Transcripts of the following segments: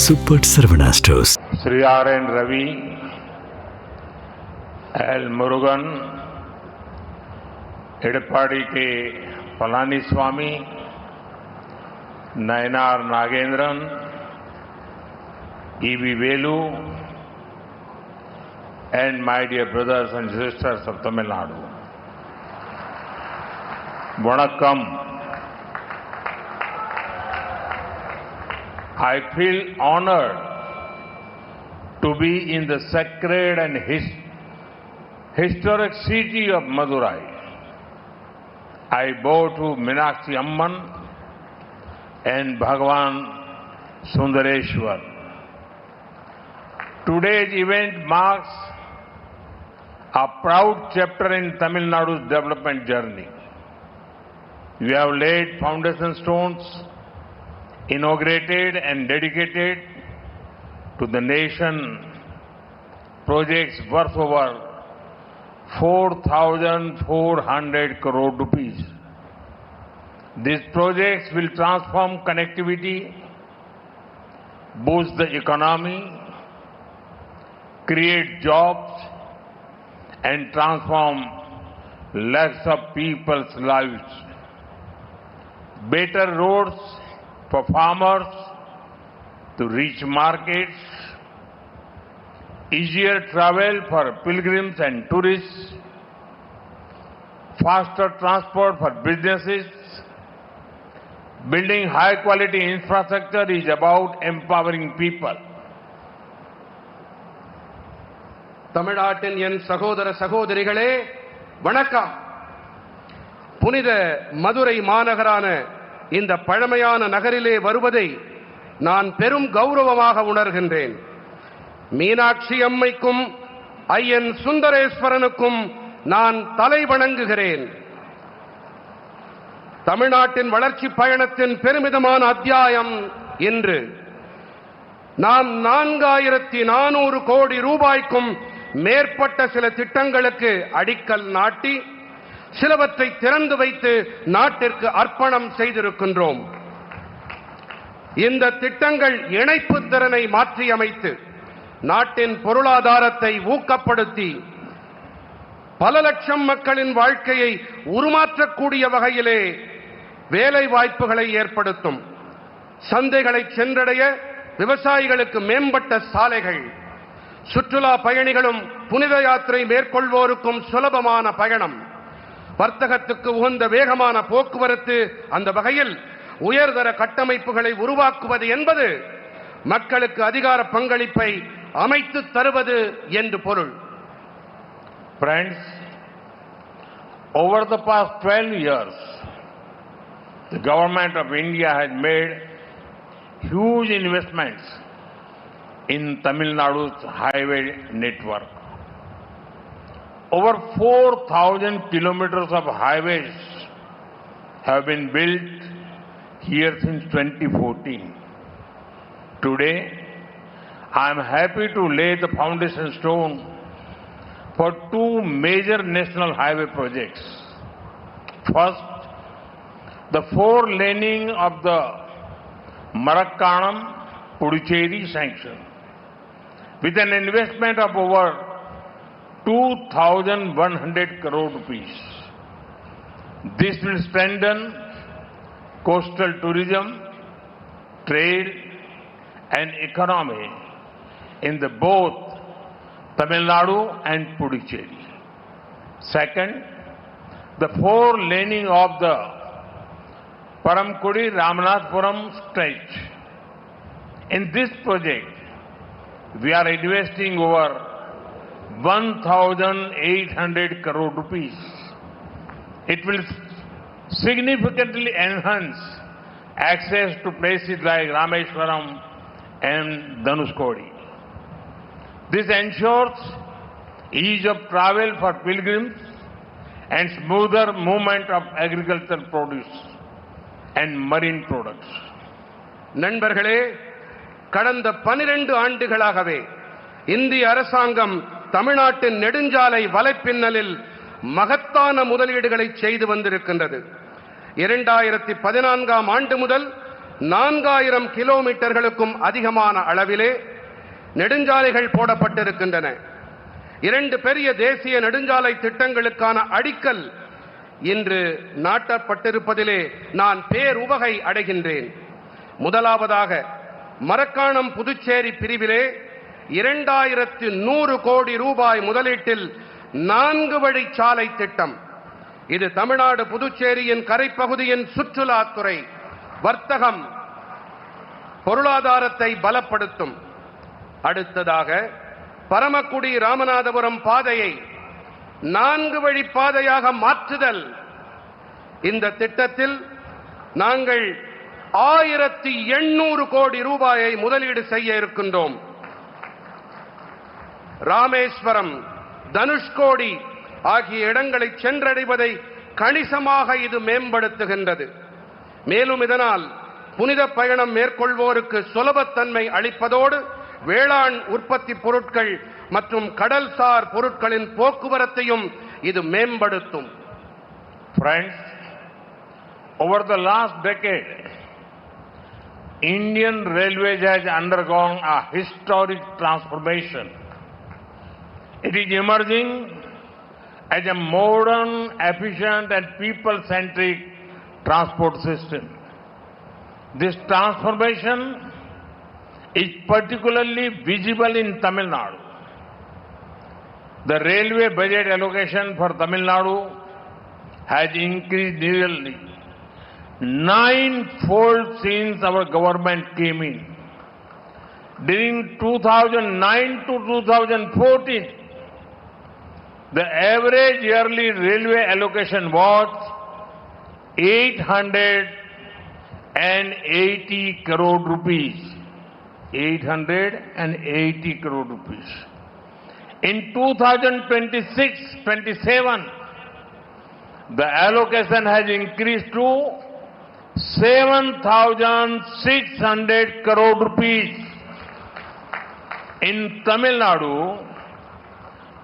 Super Sarvana Stores. Sri R.N. Ravi, L. Murugan, Edapadi K. Palaniswamy, Nayanar Nagendran, E.V. Velu, and my dear brothers and sisters of Tamil Nadu. Vanakkam. I feel honored to be in the sacred and historic city of Madurai. I bow to Meenakshi Amman and Bhagavan Sundareshwar. Today's event marks a proud chapter in Tamil Nadu's development journey. We have laid foundation stones, inaugurated and dedicated to the nation projects worth over 4,400 crore rupees. These projects will transform connectivity, boost the economy, create jobs, and transform lakhs of people's lives. Better roads for farmers to reach markets, easier travel for pilgrims and tourists, faster transport for businesses. Building high-quality infrastructure is about empowering people. தமிழ்நாட்டின் என் சகோதர சகோதரிகளே வணக்கம். புனித மதுரை மாநகரான இந்த பழமையான நகரிலே வருவதை நான் பெரும் கௌரவமாக உணர்கின்றேன். மீனாட்சி அம்மைக்கும் ஐயன் சுந்தரேஸ்வரனுக்கும் நான் தலை வணங்குகிறேன். தமிழ்நாட்டின் வளர்ச்சி பயணத்தின் பெருமிதமான அத்தியாயம் இன்று. நாம் 4400 கோடி ரூபாய்க்கும் மேற்பட்ட சில திட்டங்களுக்கு அடிக்கல் நாட்டி சிலவற்றை திறந்து வைத்து நாட்டிற்கு அர்ப்பணம் செய்திருக்கின்றோம். இந்த திட்டங்கள் இணைப்பு திறனை மாற்றியமைத்து நாட்டின் பொருளாதாரத்தை ஊக்கப்படுத்தி பல லட்சம் மக்களின் வாழ்க்கையை உருமாற்றக்கூடிய வகையிலே வேலை வாய்ப்புகளை ஏற்படுத்தும். சந்தைகளை சென்றடைய விவசாயிகளுக்கு மேம்பட்ட சாலைகள், சுற்றுலா பயணிகளும் புனித யாத்திரை மேற்கொள்வோருக்கும் சுலபமான பயணம், வர்த்தகத்துக்கு உகந்த வேகமான போக்குவரத்து, அந்த வகையில் உயர்தர கட்டமைப்புகளை உருவாக்குவது என்பது மக்களுக்கு அதிகார பங்களிப்பை அமைத்து தருவது என்று பொருள். Friends, over the past 12 years, the government of India has made huge investments in Tamil Nadu's highway network. Over 4,000 kilometers of highways have been built here since 2014. Today, I am happy to lay the foundation stone for two major national highway projects. First, the four-laning of the Marakkanam-Puducherry sanction, with an investment of over 2,100 crore rupees. This will strengthen coastal tourism, trade, and economy in the both Tamil Nadu and Puducherry. Second, the four-laning of the Parampudi-Ramanathapuram stretch. In this project, we are investing over 1,800 crore rupees. It will significantly enhance access to places like Rameswaram and Dhanushkodi. This ensures ease of travel for pilgrims and smoother movement of agricultural produce and marine products. நண்பர்களே, கடந்த 12 ஆண்டுகளாகவே இந்திய அரசாங்கம் தமிழ்நாட்டின் நெடுஞ்சாலை வலைப்பின்னலில் மகத்தான முதலீடுகளை செய்து வந்திருக்கின்றது. 2014ஆம் ஆண்டு முதல் 4000 கிலோமீட்டர்களுக்கும் அதிகமான அளவிலே நெடுஞ்சாலைகள் போடப்பட்டிருக்கின்றன. 2 பெரிய தேசிய நெடுஞ்சாலை திட்டங்களுக்கான அடிக்கல் இன்று நாட்டப்பட்டிருப்பதிலே நான் பேருவகை அடைகின்றேன். முதலாவதாக மரக்காணம் புதுச்சேரி பிரிவிலே 2100 கோடி ரூபாய் முதலீட்டில் 4 வழிச்சாலை திட்டம். இது தமிழ்நாடு புதுச்சேரியின் கரைப்பகுதியின் சுற்றுலாத்துறை, வர்த்தகம், பொருளாதாரத்தை பலப்படுத்தும். அடுத்ததாக பரமக்குடி ராமநாதபுரம் பாதையை 4 வழி பாதையாக மாற்றுதல். இந்த திட்டத்தில் நாங்கள் 1800 கோடி ரூபாயை முதலீடு செய்ய இருக்கின்றோம். ராமேஸ்வரம், தனுஷ்கோடி ஆகிய இடங்களை சென்றடைவதை கணிசமாக இது மேம்படுத்துகின்றது. மேலும் இதனால் புனித பயணம் மேற்கொள்வோருக்கு சுலபத்தன்மை அளிப்பதோடு வேளாண் உற்பத்தி பொருட்கள் மற்றும் கடல்சார் பொருட்களின் போக்குவரத்தையும் இது மேம்படுத்தும். Friends, over the last decade, Indian Railways has undergone a historic transformation. It is emerging as a modern, efficient and people-centric transport system. This transformation is particularly visible in Tamil Nadu. The railway budget allocation for Tamil Nadu has increased nearly 9-fold since our government came in. During 2009 to 2014, the average yearly railway allocation was 880 crore rupees. 880 crore rupees. In 2026-27, the allocation has increased to 7,600 crore rupees. In Tamil Nadu,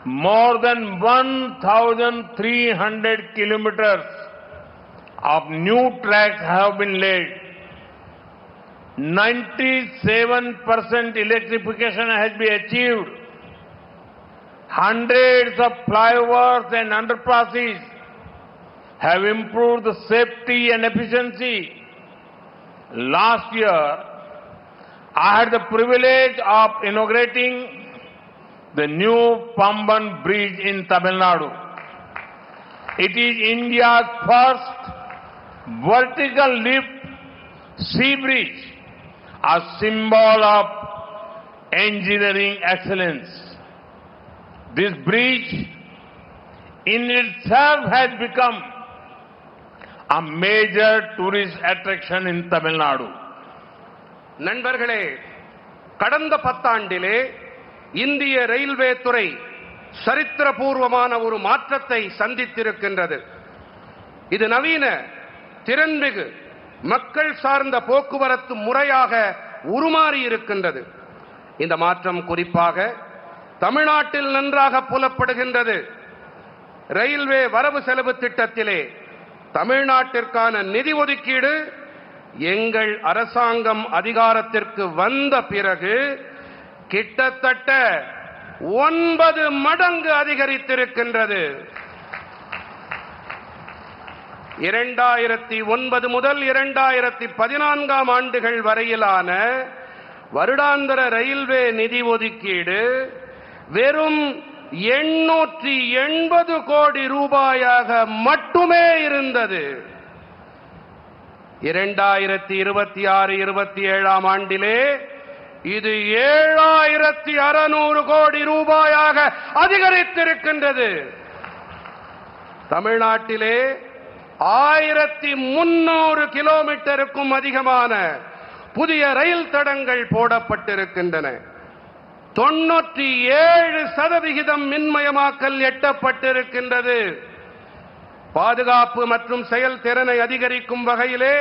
more than 1,300 kilometers of new tracks have been laid. 97% electrification has been achieved. Hundreds of flyovers and underpasses have improved the safety and efficiency. Last year, I had the privilege of inaugurating the new Pamban Bridge in Tamil Nadu. It is India's first vertical lift sea bridge, a symbol of engineering excellence. This bridge in itself has become a major tourist attraction in Tamil Nadu. நண்பர்களே, கடந்த 10 ஆண்டிலே இந்திய railway துறை சரித்திரபூர்வமான ஒரு மாற்றத்தை சந்தித்திருக்கின்றது. இது நவீன, திறன்மிகு, மக்கள் சார்ந்த போக்குவரத்து முறையாக உருமாறி இருக்கின்றது. இந்த மாற்றம் குறிப்பாக தமிழ்நாட்டில் நன்றாக புலப்படுகின்றது. ரயில்வே வரவு செலவு திட்டத்திலே தமிழ்நாட்டிற்கான நிதி ஒதுக்கீடு எங்கள் அரசாங்கம் அதிகாரத்திற்கு வந்த பிறகு கிட்டத்தட்ட 9 மடங்கு அதிகரித்திருக்கின்றது. 2009 முதல் 2014 ஆண்டுகள் வரையிலான வருடாந்திர ரயில்வே நிதி ஒதுக்கீடு வெறும் 880 கோடி ரூபாயாக மட்டுமே இருந்தது. 2026-27 ஆண்டிலே இது 7600 கோடி ரூபாயாக அதிகரித்திருக்கின்றது. தமிழ்நாட்டிலே 1300 கிலோமீட்டருக்கும் அதிகமான புதிய ரயில் தடங்கள் போடப்பட்டிருக்கின்றன. 97% மின்மயமாக்கல் எட்டப்பட்டிருக்கின்றது. பாதுகாப்பு மற்றும் செயல்திறனை அதிகரிக்கும் வகையிலே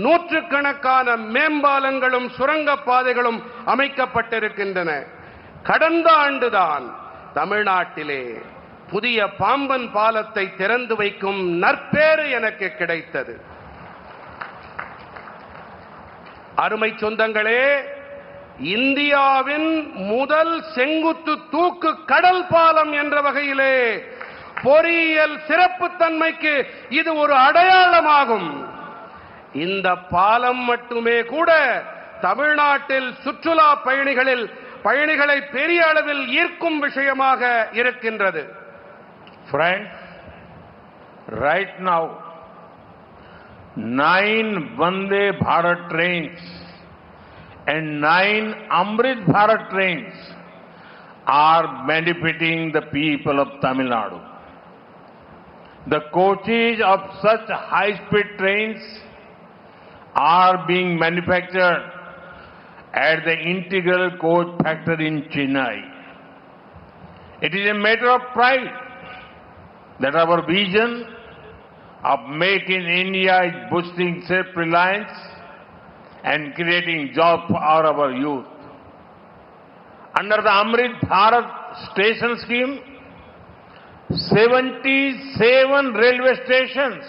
நூற்றுக்கணக்கான மேம்பாலங்களும் சுரங்கப் பாதைகளும் அமைக்கப்பட்டிருக்கின்றன. கடந்த ஆண்டுதான் தமிழ்நாட்டிலே புதிய பாம்பன் பாலத்தை திறந்து வைக்கும் நற்பேறு எனக்கு கிடைத்தது. அருமை சொந்தங்களே, இந்தியாவின் முதல் செங்குத்து தூக்கு கடல் பாலம் என்ற வகையிலே பொறியியல் சிறப்புத்தன்மைக்கு இது ஒரு அடையாளமாகும். இந்த பாலம் மட்டுமே கூட தமிழ்நாட்டில் சுற்றுலா பயணிகளை பெரிய அளவில் ஈர்க்கும் விஷயமாக இருக்கின்றது. Friends, right now 9 Vande Bharat trains and 9 Amrit Bharat trains are benefiting the people of Tamil Nadu. The coaches of such high-speed trains are being manufactured at the Integral Coach Factory in Chennai. It is a matter of pride that our vision of Make in India is boosting self-reliance and creating jobs for our youth. Under the Amrit Bharat Station Scheme, 77 railway stations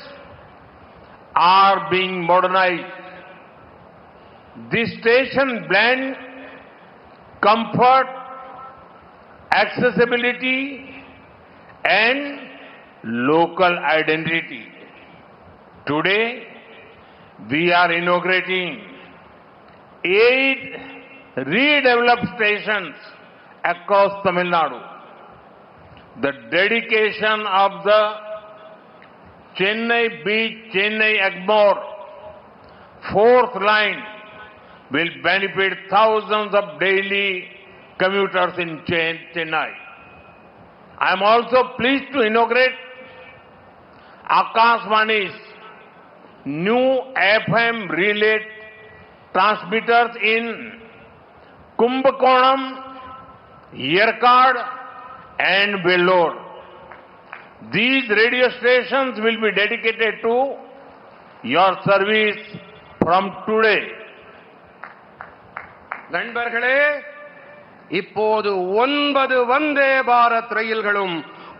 are being modernized. This station blend comfort, accessibility and local identity. Today, we are inaugurating 8 redeveloped stations across Tamil Nadu. The dedication of the Chennai Beach, Chennai Egmore 4th line will benefit thousands of daily commuters in Chennai. I am also pleased to inaugurate Akashvani's new FM relay transmitters in Kumbakonam, Yerkad and Vellore. These radio stations will be dedicated to your service from today. நண்பர்களே, இப்போது 9 வந்தே பாரத் ரயில்களும்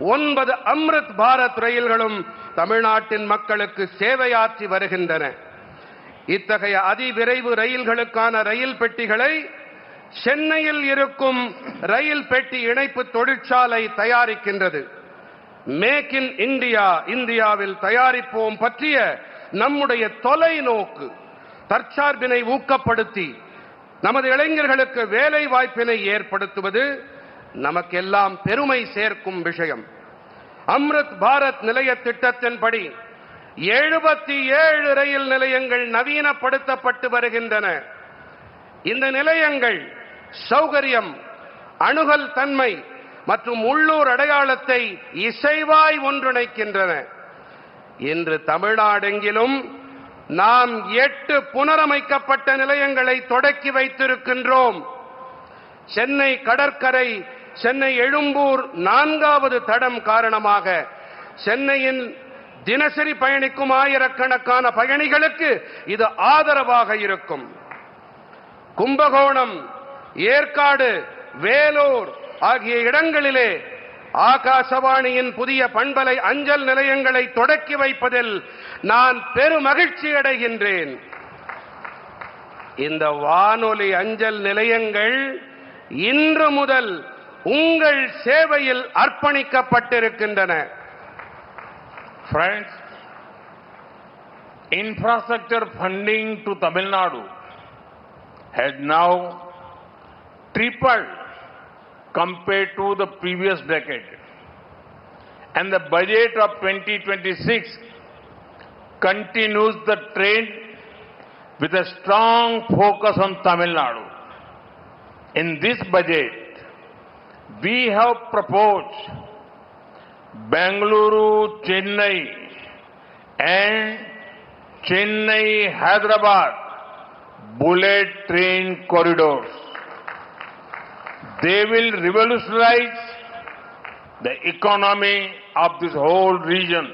9 அம்ரித் பாரத் ரயில்களும் தமிழ்நாட்டின் மக்களுக்கு சேவையாற்றி வருகின்றன. இத்தகைய அதிவிரைவு ரயில்களுக்கான ரயில் பெட்டிகளை சென்னையில் இருக்கும் ரயில் பெட்டி இணைப்பு தொழிற்சாலை தயாரிக்கின்றது. மேக் இன் இந்தியா, இந்தியாவில் தயாரிப்போம் பற்றிய நம்முடைய தொலைநோக்கு தற்சார்பினை ஊக்கப்படுத்தி நமது இளைஞர்களுக்கு வேலை வாய்ப்பினை ஏற்படுத்துவது நமக்கெல்லாம் பெருமை சேர்க்கும் விஷயம். அம்ரித் பாரத் நிலைய திட்டத்தின்படி 77 ரயில் நிலையங்கள் நவீனப்படுத்தப்பட்டு வருகின்றன. இந்த நிலையங்கள் சௌகரியம், அணுகல் தன்மை மற்றும் உள்ளூர் அடையாளத்தை இசைவாய் ஒன்றிணைக்கின்றன. இன்று தமிழ்நாடெங்கிலும் நாம் 8 புனரமைக்கப்பட்ட நிலையங்களை தொடக்கி வைத்திருக்கின்றோம். சென்னை கடற்கரை, சென்னை எழும்பூர் 4வது தடம் காரணமாக சென்னையின் தினசரி பயணிக்கும் ஆயிரக்கணக்கான பயணிகளுக்கு இது ஆதரவாக இருக்கும். கும்பகோணம், ஏற்காடு, வேலூர் ஆகிய இடங்களிலே ஆகாசவாணியின் புதிய பண்பலை அஞ்சல் நிலையங்களை தொடக்கி வைப்பதில் நான் பெருமகிழ்ச்சி அடைகின்றேன். இந்த வானொலி அஞ்சல் நிலையங்கள் இன்று முதல் உங்கள் சேவையில் அர்ப்பணிக்கப்பட்டிருக்கின்றன. Friends, infrastructure funding to Tamil Nadu has now tripled compared to the previous decade, and the budget of 2026 continues the trend with a strong focus on Tamil Nadu. In this budget, we have proposed Bengaluru, Chennai and Chennai-Hyderabad bullet train corridors. They will revolutionize the economy of this whole region.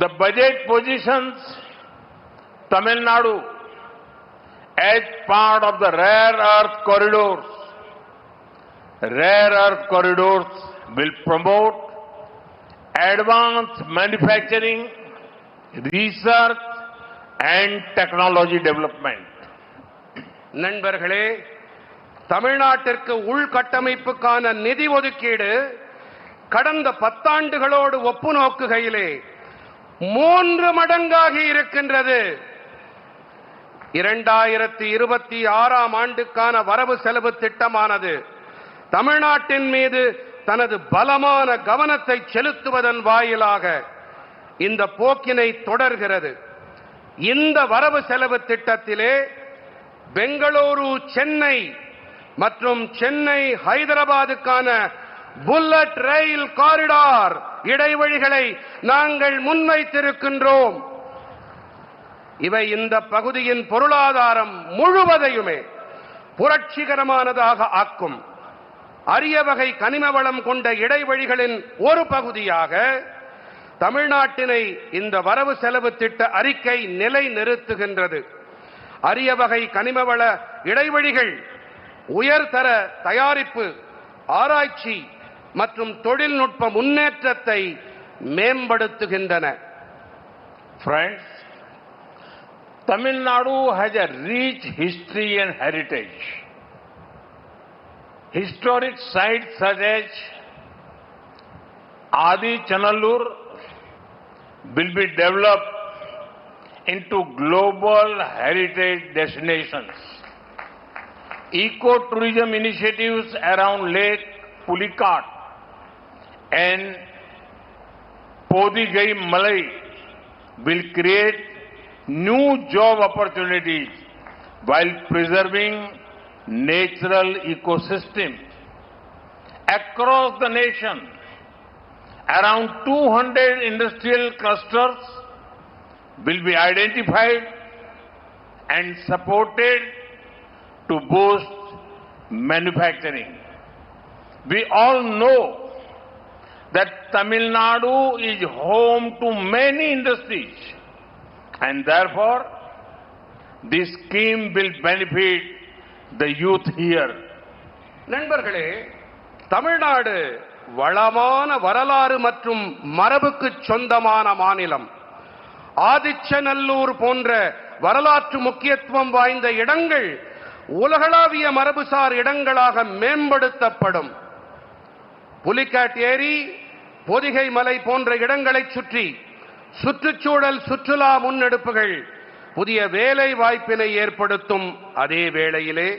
The budget positions Tamil Nadu as part of the rare earth corridors. Rare earth corridors will promote advanced manufacturing, research and technology development. நண்பர்களே, தமிழ்நாட்டிற்கு உள்கட்டமைப்புக்கான நிதி ஒதுக்கீடு கடந்த 10 ஆண்டுகளோடு ஒப்பு நோக்குகையிலே 3 மடங்காகி இருக்கின்றது. 2026ஆம் ஆண்டுக்கான வரவு செலவு திட்டமானது தமிழ்நாட்டின் மீது தனது பலமான கவனத்தை செலுத்துவதன் வாயிலாக இந்த போக்கினை தொடர்கிறது. இந்த வரவு செலவு திட்டத்திலே பெங்களூரு சென்னை மற்றும் சென்னை ஹைதராபாத்துக்கான புல்லட் ரயில் காரிடார் இடைவழிகளை நாங்கள் முன்வைத்திருக்கின்றோம். இவை இந்த பகுதியின் பொருளாதாரம் முழுவதையுமே புரட்சிகரமானதாக ஆக்கும். அரிய வகை கனிம வளம் கொண்ட இடைவழிகளின் ஒரு பகுதியாக தமிழ்நாட்டினை இந்த வரவு செலவு திட்ட அறிக்கை நிலைநிறுத்துகின்றது. அரிய வகை கனிம வள இடைவழிகள் உயர்தர தயாரிப்பு, ஆராய்ச்சி மற்றும் தொழில்நுட்ப முன்னேற்றத்தை மேம்படுத்துகின்றன. Friends, Tamil Nadu has a rich history and heritage. Historic sites such as Adi Chanallur will be developed into global heritage destinations. Eco-tourism initiatives around Lake Pulicat and Podigai Malai will create new job opportunities while preserving natural ecosystems. Across the nation, around 200 industrial clusters will be identified and supported to boost manufacturing. We all know that Tamil Nadu is home to many industries, and therefore this scheme will benefit the youth here. நண்பர்களே, தமிழ்நாடு வளமான வரலாறு மற்றும் மரபுக்கு சொந்தமான மாநிலம். ஆதிச்சநல்லூர் போன்ற வரலாற்று முக்கியத்துவம் வாய்ந்த இடங்கள் உலகளாவிய மரபுசார் இடங்களாக மேம்படுத்தப்படும். புலிகாட் ஏரி, பொதிகை மலை போன்ற இடங்களை சுற்றி சுற்றுச்சூழல் சுற்றுலா முன்னெடுப்புகள் புதிய வேலை வாய்ப்பினை ஏற்படுத்தும். அதே வேளையிலே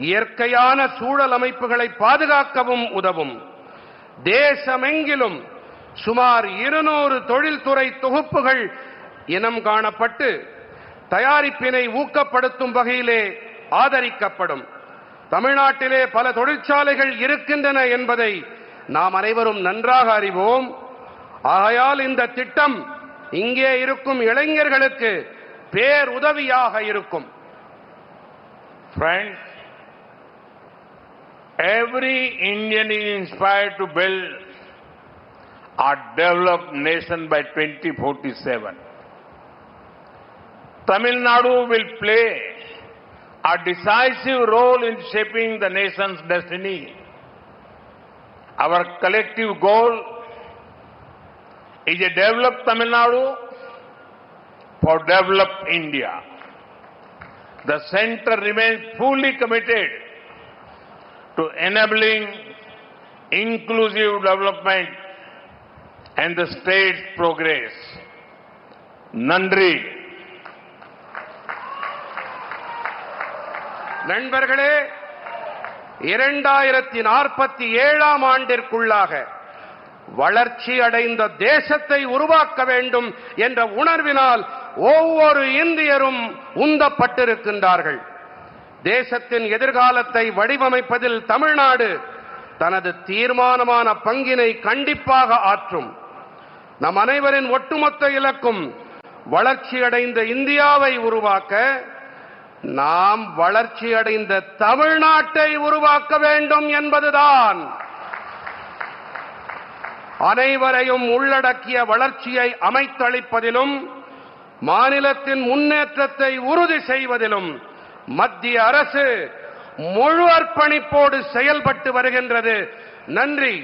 இயற்கையான சூழல் அமைப்புகளை பாதுகாக்கவும் உதவும். தேசமெங்கிலும் சுமார் 200 தொழில்துறை தொகுப்புகள் இனம் காணப்பட்டு தயாரிப்பினை ஊக்கப்படுத்தும் வகையிலே ஆதரிக்கப்படும். தமிழ்நாட்டிலே பல தொழிற்சாலைகள் இருக்கின்றன என்பதை நாம் அனைவரும் நன்றாக அறிவோம். ஆகையால் இந்த திட்டம் இங்கே இருக்கும் இளைஞர்களுக்கு பேருதவியாக இருக்கும். Friends, every Indian is inspired to build a developed nation by 2047. Tamil Nadu will play a decisive role in shaping the nation's destiny. Our collective goal is a developed Tamil Nadu for developed India. The Centre remains fully committed to enabling inclusive development and the state's progress. Nandri. நண்பர்களே, 2047ஆம் ஆண்டிற்குள்ளாக வளர்ச்சி அடைந்த தேசத்தை உருவாக்க வேண்டும் என்ற உணர்வினால் ஒவ்வொரு இந்தியரும் உந்தப்பட்டிருக்கின்றார்கள். தேசத்தின் எதிர்காலத்தை வடிவமைப்பதில் தமிழ்நாடு தனது தீர்மானமான பங்கினை கண்டிப்பாக ஆற்றும். நம் அனைவரின் ஒட்டுமொத்த இலக்கும் வளர்ச்சியடைந்த இந்தியாவை உருவாக்க, நாம் வளர்ச்சியடைந்த தமிழ்நாட்டை உருவாக்க வேண்டும் என்பதுதான். அனைவரையும் உள்ளடக்கிய வளர்ச்சியை அமைத்தளிப்பதிலும் மாநிலத்தின் முன்னேற்றத்தை உறுதி செய்வதிலும் மத்திய அரசு முழு அர்ப்பணிப்போடு செயல்பட்டு வருகின்றது. நன்றி.